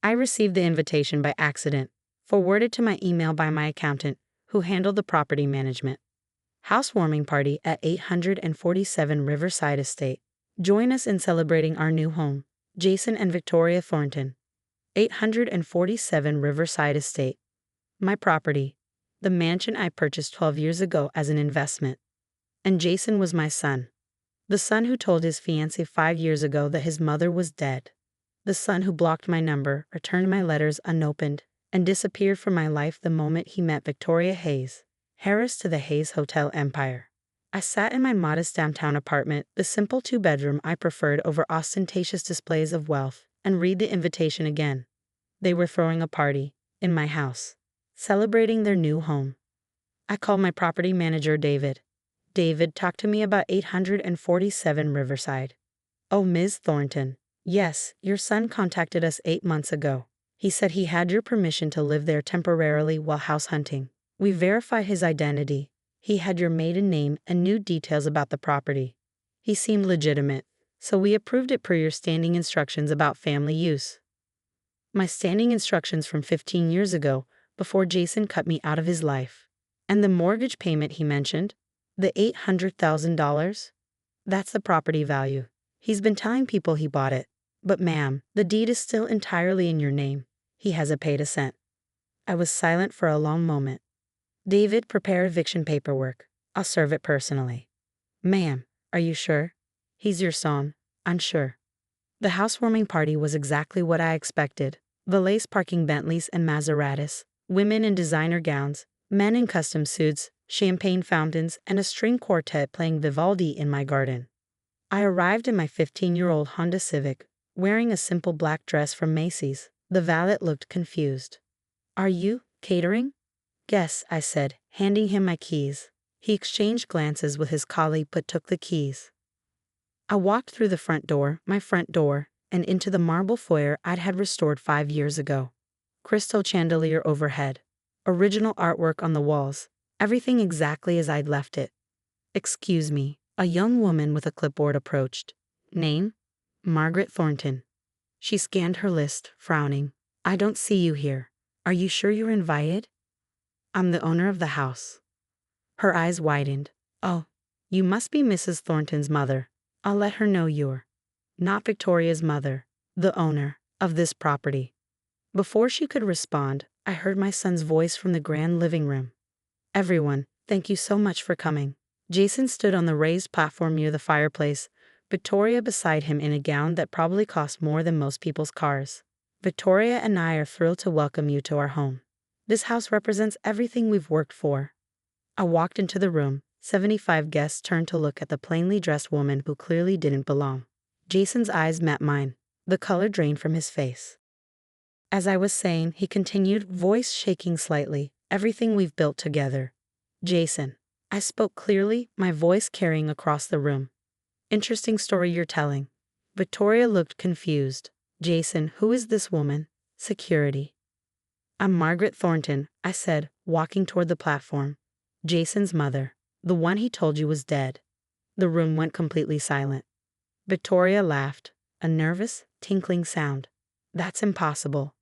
I received the invitation by accident, forwarded to my email by my accountant, who handled the property management. Housewarming party at 847 Riverside Estate. Join us in celebrating our new home. Jason and Victoria Thornton. 847 Riverside Estate. My property. The mansion I purchased 12 years ago as an investment. And Jason was my son. The son who told his fiancée 5 years ago that his mother was dead. The son who blocked my number, returned my letters unopened, and disappeared from my life the moment he met Victoria Hayes, heiress to the Hayes Hotel empire. I sat in my modest downtown apartment, the simple 2-bedroom I preferred over ostentatious displays of wealth, and read the invitation again. They were throwing a party, in my house, celebrating their new home. I called my property manager David. David talked to me about 847 Riverside. Oh, Ms. Thornton. Yes, your son contacted us 8 months ago. He said he had your permission to live there temporarily while house hunting. We verified his identity. He had your maiden name and knew details about the property. He seemed legitimate, so we approved it per your standing instructions about family use. My standing instructions from 15 years ago, before Jason cut me out of his life. And the mortgage payment he mentioned? The $800,000? That's the property value. He's been telling people he bought it. But ma'am, the deed is still entirely in your name. He hasn't paid a cent. I was silent for a long moment. David, prepare eviction paperwork. I'll serve it personally. Ma'am, are you sure? He's your son, I'm sure. The housewarming party was exactly what I expected. Valets parking Bentleys and Maseratis, women in designer gowns, men in custom suits, champagne fountains, and a string quartet playing Vivaldi in my garden. I arrived in my 15-year-old Honda Civic, wearing a simple black dress from Macy's. The valet looked confused. Are you catering? Yes, I said, handing him my keys. He exchanged glances with his colleague but took the keys. I walked through the front door, my front door, and into the marble foyer I'd had restored 5 years ago. Crystal chandelier overhead. Original artwork on the walls. Everything exactly as I'd left it. Excuse me, a young woman with a clipboard approached. Name? Margaret Thornton. She scanned her list, frowning. I don't see you here. Are you sure you're invited? I'm the owner of the house. Her eyes widened. Oh, you must be Mrs. Thornton's mother. I'll let her know you're not Victoria's mother, the owner of this property. Before she could respond, I heard my son's voice from the grand living room. Everyone, thank you so much for coming. Jason stood on the raised platform near the fireplace, Victoria beside him in a gown that probably cost more than most people's cars. Victoria and I are thrilled to welcome you to our home. This house represents everything we've worked for. I walked into the room. 75 guests turned to look at the plainly dressed woman who clearly didn't belong. Jason's eyes met mine. The color drained from his face. As I was saying, he continued, voice shaking slightly, everything we've built together. Jason. I spoke clearly, my voice carrying across the room. Interesting story you're telling. Victoria looked confused. Jason, who is this woman? Security. I'm Margaret Thornton, I said, walking toward the platform. Jason's mother. The one he told you was dead. The room went completely silent. Victoria laughed, a nervous, tinkling sound. That's impossible.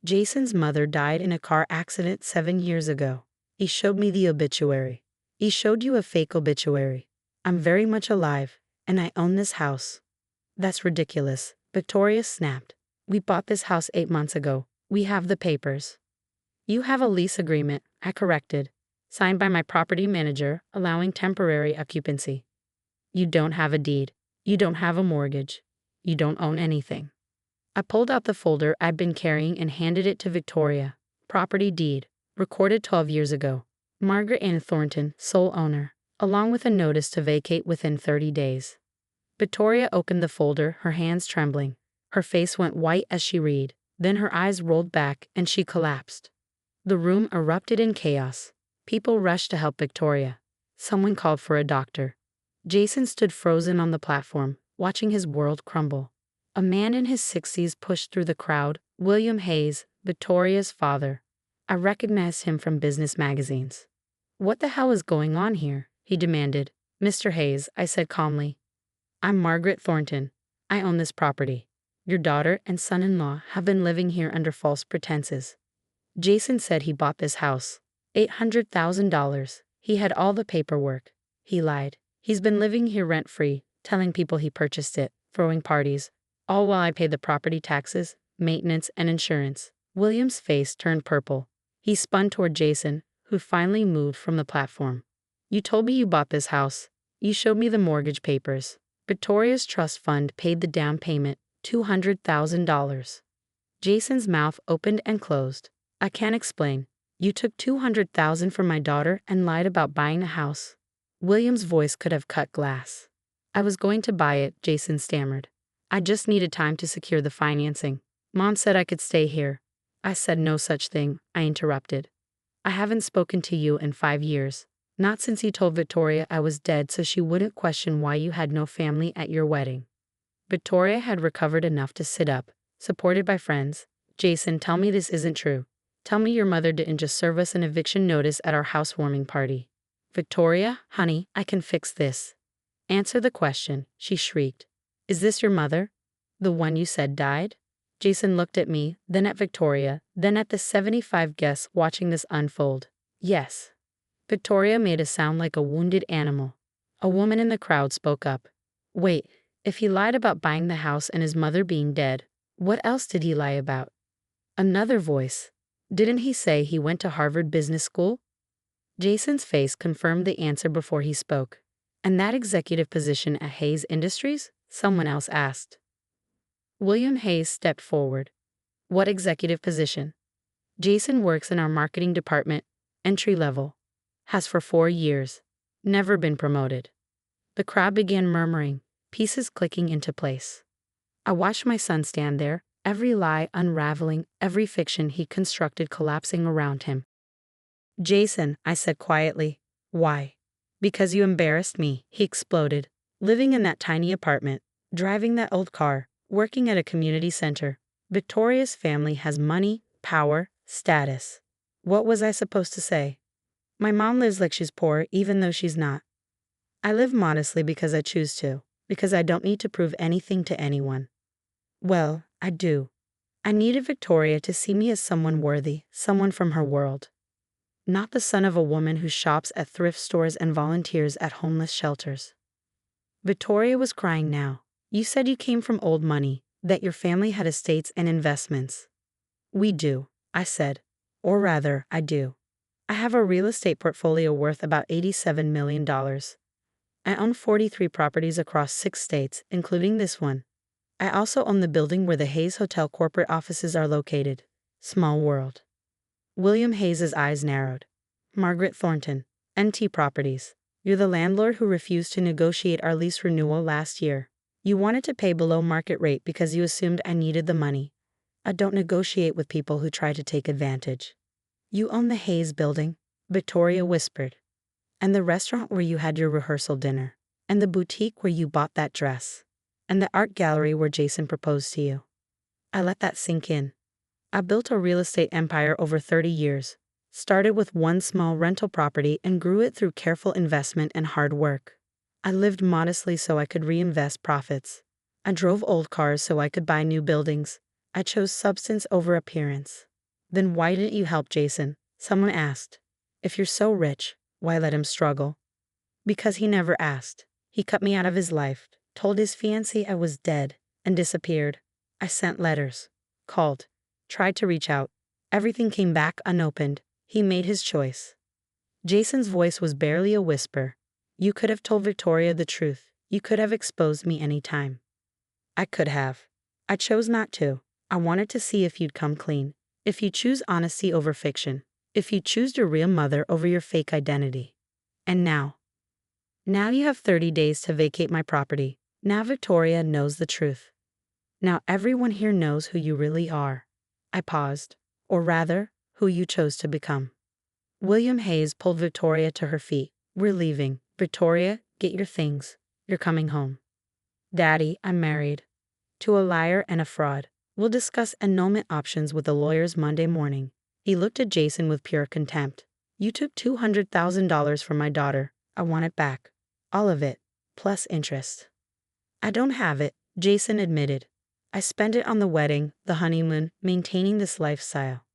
Jason's mother died in a car accident 7 years ago. He showed me the obituary. He showed you a fake obituary. I'm very much alive, and I own this house. That's ridiculous, Victoria snapped. We bought this house 8 months ago. We have the papers. You have a lease agreement, I corrected, signed by my property manager, allowing temporary occupancy. You don't have a deed. You don't have a mortgage. You don't own anything. I pulled out the folder I'd been carrying and handed it to Victoria. Property deed, recorded 12 years ago. Margaret Ann Thornton, sole owner, along with a notice to vacate within 30 days. Victoria opened the folder, her hands trembling. Her face went white as she read. Then her eyes rolled back and she collapsed. The room erupted in chaos. People rushed to help Victoria. Someone called for a doctor. Jason stood frozen on the platform, watching his world crumble. A man in his 60s pushed through the crowd, William Hayes, Victoria's father. I recognized him from business magazines. What the hell is going on here? He demanded. Mr. Hayes, I said calmly. I'm Margaret Thornton. I own this property. Your daughter and son-in-law have been living here under false pretenses. Jason said he bought this house. $800,000. He had all the paperwork. He lied. He's been living here rent-free, telling people he purchased it, throwing parties, all while I paid the property taxes, maintenance, and insurance. William's face turned purple. He spun toward Jason, who finally moved from the platform. You told me you bought this house. You showed me the mortgage papers. Victoria's trust fund paid the down payment, $200,000. Jason's mouth opened and closed. I can't explain. You took $200,000 from my daughter and lied about buying a house. William's voice could have cut glass. I was going to buy it, Jason stammered. I just needed time to secure the financing. Mom said I could stay here. I said no such thing, I interrupted. I haven't spoken to you in 5 years. Not since you told Victoria I was dead so she wouldn't question why you had no family at your wedding. Victoria had recovered enough to sit up, supported by friends. Jason, tell me this isn't true. Tell me your mother didn't just serve us an eviction notice at our housewarming party. Victoria, honey, I can fix this. Answer the question, she shrieked. Is this your mother? The one you said died? Jason looked at me, then at Victoria, then at the 75 guests watching this unfold. Yes. Victoria made a sound like a wounded animal. A woman in the crowd spoke up. Wait, if he lied about buying the house and his mother being dead, what else did he lie about? Another voice. Didn't he say he went to Harvard Business School? Jason's face confirmed the answer before he spoke. And that executive position at Hayes Industries? Someone else asked. William Hayes stepped forward. What executive position? Jason works in our marketing department, entry level. Has for 4 years. Never been promoted. The crowd began murmuring, pieces clicking into place. I watched my son stand there, every lie unraveling, every fiction he constructed collapsing around him. Jason, I said quietly. Why? Because you embarrassed me, he exploded. Living in that tiny apartment, driving that old car, working at a community center. Victoria's family has money, power, status. What was I supposed to say? My mom lives like she's poor even though she's not. I live modestly because I choose to, because I don't need to prove anything to anyone. Well, I do. I needed Victoria to see me as someone worthy, someone from her world. Not the son of a woman who shops at thrift stores and volunteers at homeless shelters. Victoria was crying now. You said you came from old money, that your family had estates and investments. We do, I said. Or rather, I do. I have a real estate portfolio worth about $87 million. I own 43 properties across 6 states, including this one. I also own the building where the Hayes Hotel corporate offices are located. Small world. William Hayes' eyes narrowed. Margaret Thornton, NT Properties. You're the landlord who refused to negotiate our lease renewal last year. You wanted to pay below market rate because you assumed I needed the money. I don't negotiate with people who try to take advantage. You own the Hayes building, Victoria whispered. And the restaurant where you had your rehearsal dinner. And the boutique where you bought that dress. And the art gallery where Jason proposed to you. I let that sink in. I built a real estate empire over 30 years. Started with one small rental property and grew it through careful investment and hard work. I lived modestly so I could reinvest profits. I drove old cars so I could buy new buildings. I chose substance over appearance. Then why didn't you help Jason? Someone asked. If you're so rich, why let him struggle? Because he never asked. He cut me out of his life, told his fiancée I was dead, and disappeared. I sent letters, called, tried to reach out. Everything came back unopened. He made his choice. Jason's voice was barely a whisper. You could have told Victoria the truth. You could have exposed me any time. I could have. I chose not to. I wanted to see if you'd come clean. If you choose honesty over fiction. If you choose your real mother over your fake identity. And now. Now you have 30 days to vacate my property. Now Victoria knows the truth. Now everyone here knows who you really are. I paused. Or rather, who you chose to become. William Hayes pulled Victoria to her feet. We're leaving. Victoria, get your things. You're coming home. Daddy, I'm married. To a liar and a fraud. We'll discuss annulment options with the lawyers Monday morning. He looked at Jason with pure contempt. You took $200,000 from my daughter. I want it back. All of it, plus interest. I don't have it, Jason admitted. I spent it on the wedding, the honeymoon, maintaining this lifestyle.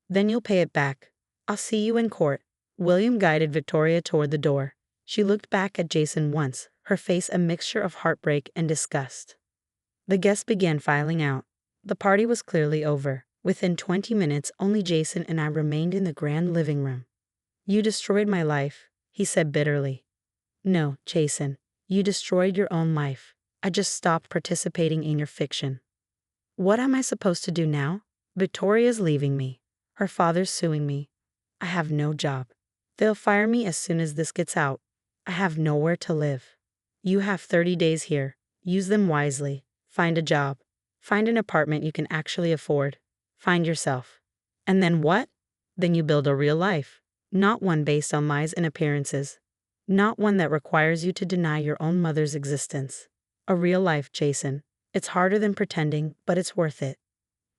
Then you'll pay it back. I'll see you in court. William guided Victoria toward the door. She looked back at Jason once, her face a mixture of heartbreak and disgust. The guests began filing out. The party was clearly over. Within 20 minutes, only Jason and I remained in the grand living room. You destroyed my life, he said bitterly. No, Jason, you destroyed your own life. I just stopped participating in your fiction. What am I supposed to do now? Victoria's leaving me. Her father's suing me. I have no job. They'll fire me as soon as this gets out. I have nowhere to live. You have 30 days here. Use them wisely. Find a job. Find an apartment you can actually afford. Find yourself. And then what? Then you build a real life. Not one based on lies and appearances. Not one that requires you to deny your own mother's existence. A real life, Jason. It's harder than pretending, but it's worth it.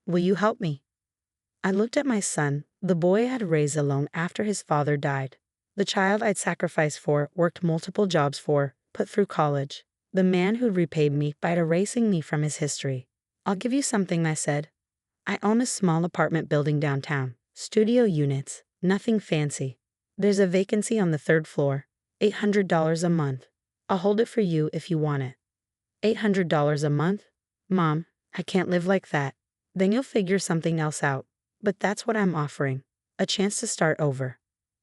Will you help me? I looked at my son, the boy I had raised alone after his father died. The child I'd sacrificed for, worked multiple jobs for, put through college. The man who'd repaid me by erasing me from his history. I'll give you something, I said. I own a small apartment building downtown. Studio units. Nothing fancy. There's a vacancy on the 3rd floor. $800 a month. I'll hold it for you if you want it. $800 a month? Mom, I can't live like that. Then you'll figure something else out. But that's what I'm offering. A chance to start over.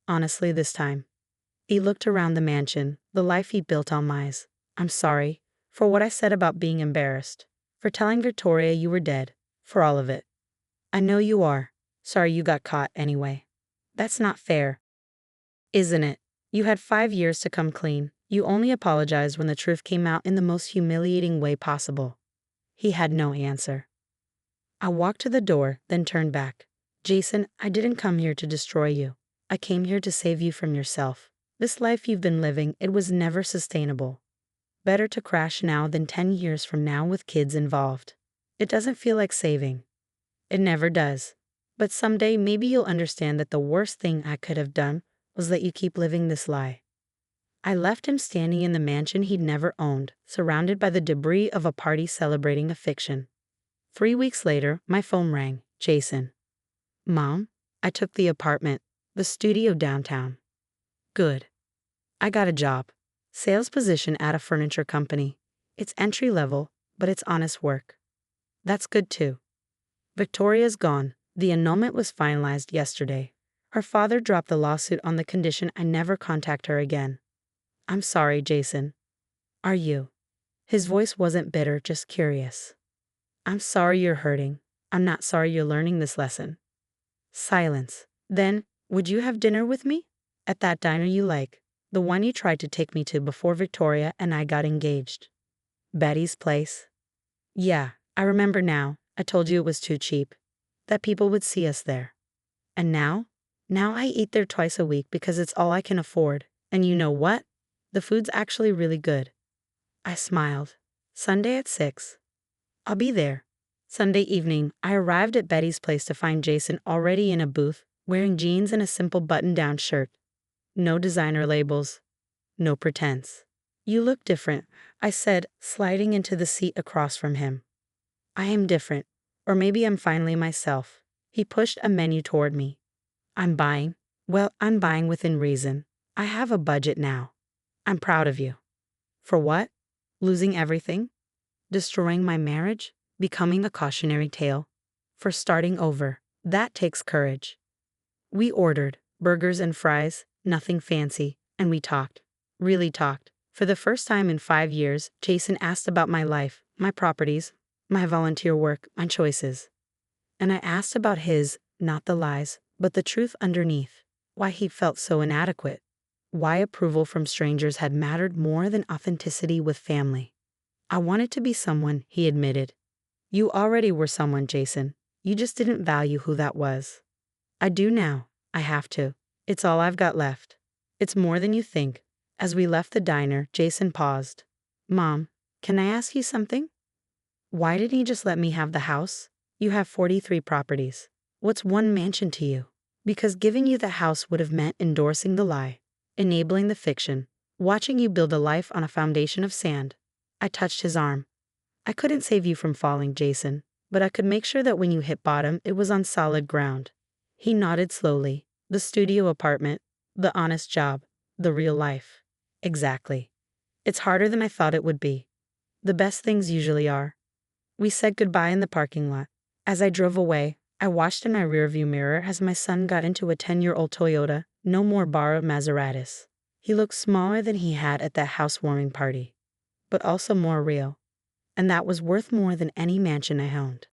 Honestly this time. He looked around the mansion, the life he built on lies. I'm sorry. For what I said about being embarrassed. For telling Victoria you were dead. For all of it. I know you are. Sorry you got caught anyway. That's not fair. Isn't it? You had 5 years to come clean. You only apologized when the truth came out in the most humiliating way possible. He had no answer. I walked to the door, then turned back. Jason, I didn't come here to destroy you. I came here to save you from yourself. This life you've been living, it was never sustainable. Better to crash now than 10 years from now with kids involved. It doesn't feel like saving. It never does. But someday maybe you'll understand that the worst thing I could have done was let you keep living this lie. I left him standing in the mansion he'd never owned, surrounded by the debris of a party celebrating a fiction. 3 weeks later, my phone rang. Jason. Mom, I took the apartment, the studio downtown. Good. I got a job. Sales position at a furniture company. It's entry level, but it's honest work. That's good too. Victoria's gone. The annulment was finalized yesterday. Her father dropped the lawsuit on the condition I never contact her again. I'm sorry, Jason. Are you? His voice wasn't bitter, just curious. I'm sorry you're hurting. I'm not sorry you're learning this lesson. Silence. Then, would you have dinner with me? At that diner you like. The one you tried to take me to before Victoria and I got engaged. Betty's place? Yeah, I remember now. I told you it was too cheap. That people would see us there. And now? Now I eat there twice a week because it's all I can afford. And you know what? The food's actually really good. I smiled. Sunday at 6. I'll be there. Sunday evening, I arrived at Betty's place to find Jason already in a booth, wearing jeans and a simple button-down shirt. No designer labels. No pretense. You look different, I said, sliding into the seat across from him. I am different. Or maybe I'm finally myself. He pushed a menu toward me. I'm buying. Well, I'm buying within reason. I have a budget now. I'm proud of you. For what? Losing everything? Destroying my marriage? Becoming a cautionary tale? For starting over. That takes courage. We ordered burgers and fries, nothing fancy, and we talked. Really talked. For the first time in 5 years, Jason asked about my life, my properties, my volunteer work, my choices. And I asked about his, not the lies, but the truth underneath. Why he felt so inadequate. Why approval from strangers had mattered more than authenticity with family. I wanted to be someone, he admitted. You already were someone, Jason. You just didn't value who that was. I do now. I have to. It's all I've got left. It's more than you think. As we left the diner, Jason paused. Mom, can I ask you something? Why didn't he just let me have the house? You have 43 properties. What's one mansion to you? Because giving you the house would have meant endorsing the lie, enabling the fiction, watching you build a life on a foundation of sand. I touched his arm. I couldn't save you from falling, Jason, but I could make sure that when you hit bottom, it was on solid ground. He nodded slowly. The studio apartment, the honest job, the real life. Exactly. It's harder than I thought it would be. The best things usually are. We said goodbye in the parking lot. As I drove away, I watched in my rearview mirror as my son got into a 10-year-old Toyota, no more borrowed Maseratis. He looked smaller than he had at that housewarming party, but also more real. And that was worth more than any mansion I owned.